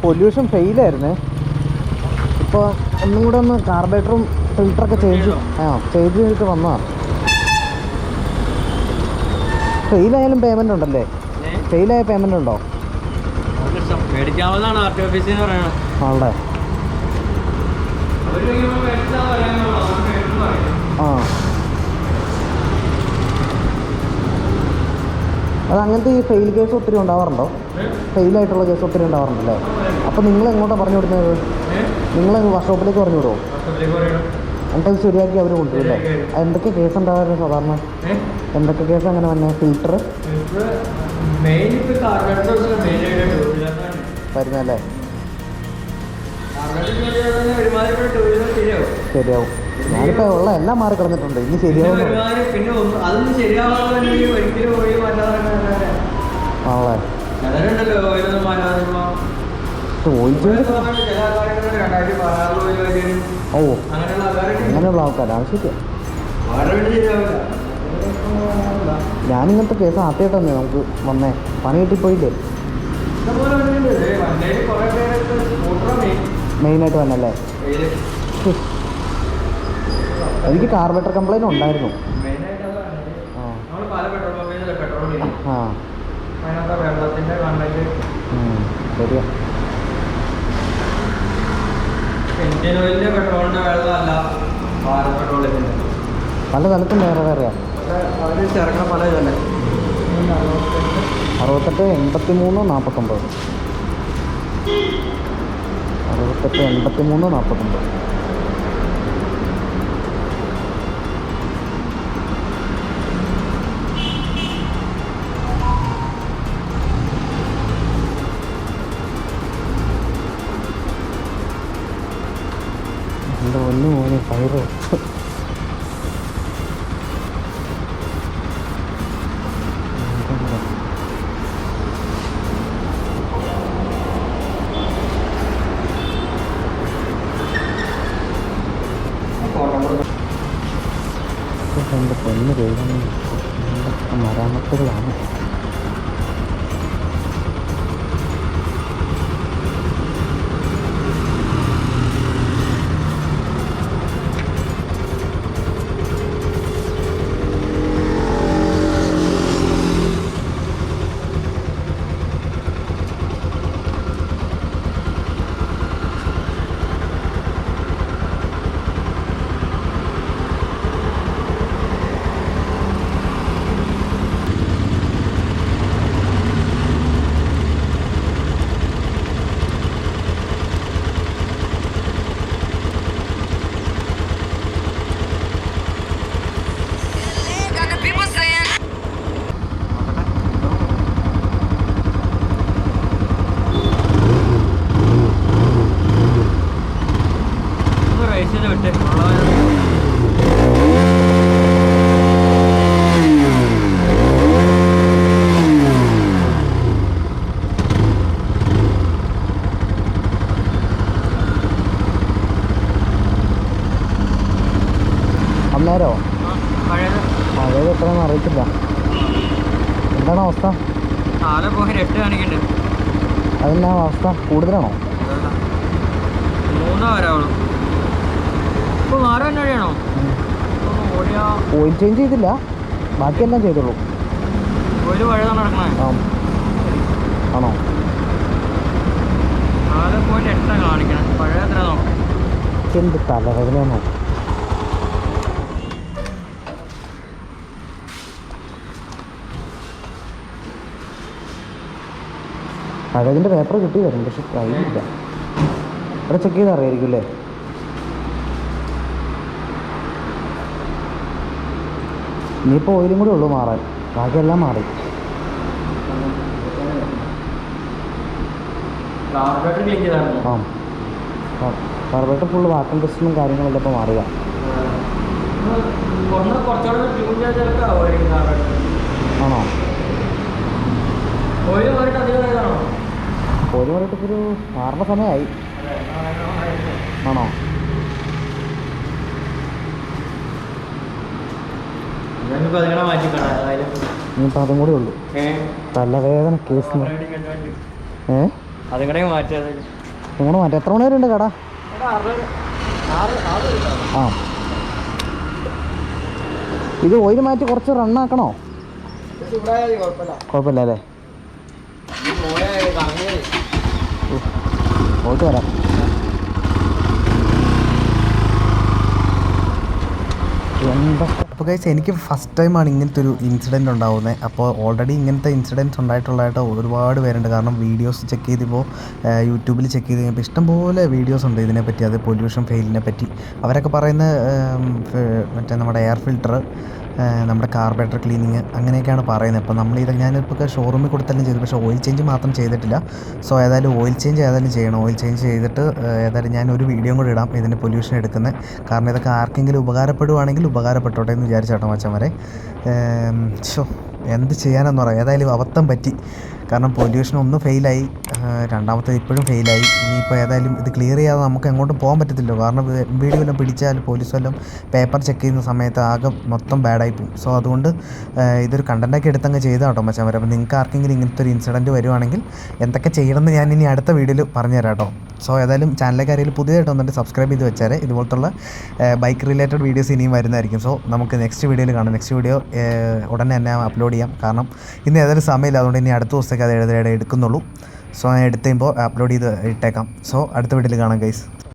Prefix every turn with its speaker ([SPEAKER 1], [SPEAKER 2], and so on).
[SPEAKER 1] Pollution ഫെയിലായിരുന്നേ. ഇപ്പോൾ ഒന്നും കൂടെ ഒന്ന് കാർബറേറ്ററും ഫിൽറ്ററൊക്കെ ചേഞ്ച് ചെയ്തിട്ട് വന്നതാണ്. ഫെയിലായാലും പേയ്മെൻ്റ് ഉണ്ടല്ലേ? ഫെയിലായ പേയ്മെൻ്റ് ഉണ്ടോ? ആണല്ലേ. ആ, അത് അങ്ങനത്തെ ഈ ഫെയിൽ കേസ് ഒത്തിരി ഉണ്ടാവാറുണ്ടോ? ഫെയിലായിട്ടുള്ള കേസ് ഒത്തിരി ഉണ്ടാവാറുണ്ടല്ലേ? അപ്പോൾ നിങ്ങൾ എങ്ങോട്ടാണ് പറഞ്ഞു വിടുന്നത്? നിങ്ങൾ വർക്ക്ഷോപ്പിലേക്ക് പറഞ്ഞു വിടുമോ? എന്നിട്ട് അത് ശരിയാക്കി അവർ കൊണ്ടുവരില്ലേ? എന്തൊക്കെ കേസ് ഉണ്ടാവാറുണ്ട് സാധാരണ? എന്തൊക്കെ കേസ് അങ്ങനെ വന്നെ? ഫിൽറ്റർ വരുന്നല്ലേ? ശരിയാവും. ഞാനിപ്പോൾ ഉള്ള എല്ലാം മാറി കളഞ്ഞിട്ടുണ്ട്. ഇനി ശരിയാവും. ആളെ ഓ, അങ്ങനെയുള്ള ആൾക്കാരാണ്. ശരിയാ. ഞാനിങ്ങനത്തെ കേസ് ആദ്യമായിട്ട് തന്നെ നമുക്ക് വന്നേ. പണി കിട്ടിപ്പോയില്ലേ? മെയിനായിട്ട് വന്നല്ലേ? എനിക്ക് കാർബറേറ്റർ കംപ്ലൈൻറ്റ് ഉണ്ടായിരുന്നു. ആ, ശരിയാ. പല സ്ഥലത്തും വേറെ വേറെയാണ്. 68 83 49. 68 83 49. എൻ്റെ ഒന്ന് മോനെ ഫയറോ. എൻ്റെ പൊന്ന് ദൈവമേ, എന്തൊക്കെ മരാമത്തുകളാണ്. അന്നേരോ പഴയത് എത്രയെന്ന് അറിയത്തില്ല. എന്താണ് അവസ്ഥ? അതെന്നാ അവസ്ഥ? കൂടുതലാണോ? ഓയിൽ ചേഞ്ച് ചെയ്തില്ല, ബാക്കിയെല്ലാം ചെയ്തോളൂ. ആണോ? എന്ത് തലവേദനയാണോ? പഴയതിൻ്റെ പേപ്പർ കിട്ടി വരും, പക്ഷെ കയ്യിലില്ല. ഇവിടെ ചെക്ക് ചെയ്ത് അറിയായിരിക്കും അല്ലേ? ഇനിയിപ്പോൾ ഓയിലും കൂടെ ഉള്ളൂ മാറാൻ, ബാക്കിയെല്ലാം മാറി. ആ, കാർബറേറ്റർ ഫുള്ള് വാക്വം ടെസ്റ്റിനും കാര്യങ്ങളെല്ലാം ഇപ്പോൾ മാറുക. ആണോ? ഓയിൽ മാറിയിട്ട് ഇപ്പോൾ ഒരു മാറുന്ന സമയമായി. ആണോ? ഇനിയിപ്പോൾ അതും കൂടെ ഉള്ളൂ. തലവേദന കേസ്. അതും കൂടെ മാറ്റിയത് ഇങ്ങോട്ട് മാറ്റാം. എത്ര മണി വരെ ഉണ്ട് കട? ആ, ഇത് ഓയിൽ മാറ്റി കുറച്ച് റണ്ണാക്കണോ? കുഴപ്പമില്ല അല്ലേ? പോയിട്ട് വരാം. എന്താ അപ്പോൾ ഗൈസ്, എനിക്ക് ഫസ്റ്റ് ടൈമാണ് ഇങ്ങനത്തെ ഒരു ഇൻസിഡൻറ്റ് ഉണ്ടാകുന്നത്. അപ്പോൾ ഓൾറെഡി ഇങ്ങനത്തെ ഇൻസിഡൻറ്റ്സ് ഉണ്ടായിട്ടുള്ളതായിട്ട് ഒരുപാട് പേരുണ്ട്. കാരണം വീഡിയോസ് ചെക്ക് ചെയ്തപ്പോൾ യൂട്യൂബിൽ ചെക്ക് ചെയ്ത് കഴിഞ്ഞപ്പോൾ ഇഷ്ടംപോലെ വീഡിയോസ് ഉണ്ട് ഇതിനെപ്പറ്റി, അത് പൊല്യൂഷൻ ഫെയിലിനെ പറ്റി. അവരൊക്കെ പറയുന്ന മറ്റേ നമ്മുടെ എയർ ഫിൽട്ടർ, നമ്മുടെ കാർബറേറ്റർ ക്ലീനിങ് അങ്ങനെയൊക്കെയാണ് പറയുന്നത്. അപ്പോൾ ഞാനിപ്പോൾ ഷോറൂമിൽ കൊടുത്തെല്ലാം ചെയ്തു, പക്ഷേ ഓയിൽ ചേഞ്ച് മാത്രം ചെയ്തിട്ടില്ല. സോ ഏതായാലും ഓയിൽ ചേഞ്ച് ചെയ്യണം. ഓയിൽ ചേഞ്ച് ചെയ്തിട്ട് ഏതായാലും ഞാനൊരു വീഡിയോ കൂടി ഇടാം ഇതിൻ്റെ പൊല്യൂഷൻ എടുക്കുന്നത്. കാരണം ഇതൊക്കെ ആർക്കെങ്കിലും ഉപകാരപ്പെടുവാണെങ്കിൽ ഉപകാരപ്പെട്ടോട്ടെ എന്ന് വിചാരിച്ചാട്ടോ മച്ചന്മാരെ. എന്ത് ചെയ്യാനെന്ന് പറയാം. ഏതായാലും അബദ്ധം പറ്റി. കാരണം പൊല്യൂഷൻ ഒന്ന് ഫെയിലായി, രണ്ടാമത്തേത് ഇപ്പോഴും ഫെയിലായി. ഇനിയിപ്പോൾ ഏതായാലും ഇത് ക്ലിയർ ചെയ്യാതെ നമുക്ക് എങ്ങോട്ടും പോകാൻ പറ്റത്തില്ലോ. കാരണം വീഡിയോ വല്ലതും പിടിച്ചാൽ പോലീസ് വല്ലതും പേപ്പർ ചെക്ക് ചെയ്യുന്ന സമയത്ത് ആകെ മൊത്തം ബാഡായി പോകും. സോ അതുകൊണ്ട് ഇതൊരു കണ്ടൻറ്റാക്കി എടുത്തങ്ങ് ചെയ്താൽ കേട്ടോ മച്ചാൻ വരാം. അപ്പോൾ നിങ്ങൾക്ക് ആർക്കെങ്കിലും ഇങ്ങനത്തെ ഒരു ഇൻസിഡൻറ്റ് വരുവാണെങ്കിൽ എന്തൊക്കെ ചെയ്യണമെന്ന് ഞാൻ ഇനി അടുത്ത വീഡിയോയിൽ പറഞ്ഞുതരാം കേട്ടോ. സോ ഏതായാലും ചാനലിലേക്ക് ആരെങ്കിലും പുതിയതായിട്ട് വന്നിട്ട് സബ്സ്ക്രൈബ് ചെയ്ത് വെച്ചാൽ ഇതുപോലത്തുള്ള ബൈക്ക് റിലേറ്റഡ് വീഡിയോസ് ഇനിയും വരുന്നതായിരിക്കും. സോ നമുക്ക് നെക്സ്റ്റ് വീഡിയോയിൽ കാണാം. നെക്സ്റ്റ് വീഡിയോ ഉടനെ തന്നെ അപ്ലോഡ് ചെയ്യാം. കാരണം ഇന്ന് ഏതായാലും സമയമില്ല, അതുകൊണ്ട് ഇനി അടുത്ത ദിവസത്തേക്ക് അത് എടുക്കുന്നുള്ളൂ. സോ ഞാൻ എടുത്ത് കഴിയുമ്പോൾ അപ്ലോഡ് ചെയ്ത് ഇട്ടേക്കാം. സോ അടുത്ത വീഡിയോയിൽ കാണാം ഗൈസ്.